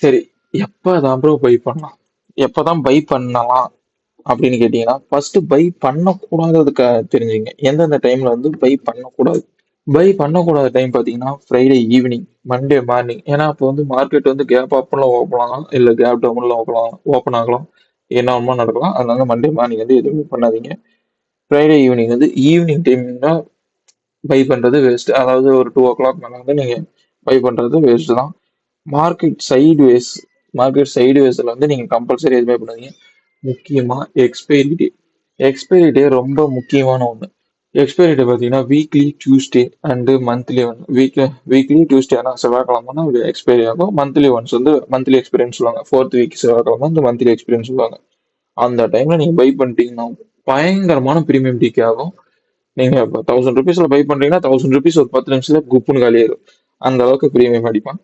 சரி, எப்பதான் bro bye பண்ணலாம்? எப்பதான் பை பண்ணலாம் அப்படின்னு கேட்டீங்கன்னா, ஃபர்ஸ்ட் பை பண்ணக்கூடாததுக்கு தெரிஞ்சுங்க. எந்தெந்த டைம்ல வந்து பை பண்ணக்கூடாது. பை பண்ணக்கூடாத டைம் பார்த்தீங்கன்னா, ஃப்ரைடே ஈவினிங், மண்டே மார்னிங். ஏன்னா, அப்போ வந்து மார்க்கெட் வந்து கேப் அப்ல ஓப்பன் ஆகலாம், இல்ல கேப் டவுன்ல ஓப்பன் ஆகலாம். என்ன வேணுமோ நடக்கலாம். அதனால மண்டே மார்னிங் வந்து எதுவுமே பண்ணாதீங்க. ஃப்ரைடே ஈவினிங் வந்து ஈவினிங் டைம்ல பை பண்றது வேஸ்ட். அதாவது ஒரு 2:00 மேல வந்து நீங்க பை பண்றது வேஸ்ட் தான். மார்க்கெட் சைட்வேஸ் மார்க்கெட் சைட்வேஸ்ல வந்து நீங்க கம்பல்சரி எதுவுமே பண்ணாதீங்க. முக்கியமா எக்ஸ்பைரி டே. எக்ஸ்பைரி டே ரொம்ப முக்கியமான ஒண்ணு. எக்ஸ்பைரி டே பார்த்தீங்கன்னா weekly Tuesday and monthly one. Weekly Tuesday ஆனால் செவ்வாய்க்கிழமைனா எக்ஸ்பைரி ஆகும். மந்த்லி ஒன்ஸ் வந்து மந்த்லி எக்ஸ்பீரியன்ஸ் சொல்லுவாங்க. ஃபோர்த் வீக் செவ்வாய்க்கிழமை வந்து மந்த்லி எக்ஸ்பீரியன்ஸ் சொல்லுவாங்க. அந்த டைம்ல நீங்க பை பண்ணிட்டீங்கன்னா பயங்கரமான பிரீமியம் டிகே ஆகும். நீங்க இப்போ 1000 ருபீஸ்ல பை பண்றீங்கன்னா 1000 ருபீஸ் ஒரு 10 நிமிஷத்துல குப்புன்னு காலியாயிரும். அந்த அளவுக்கு பிரீமியம் அடிப்பான்.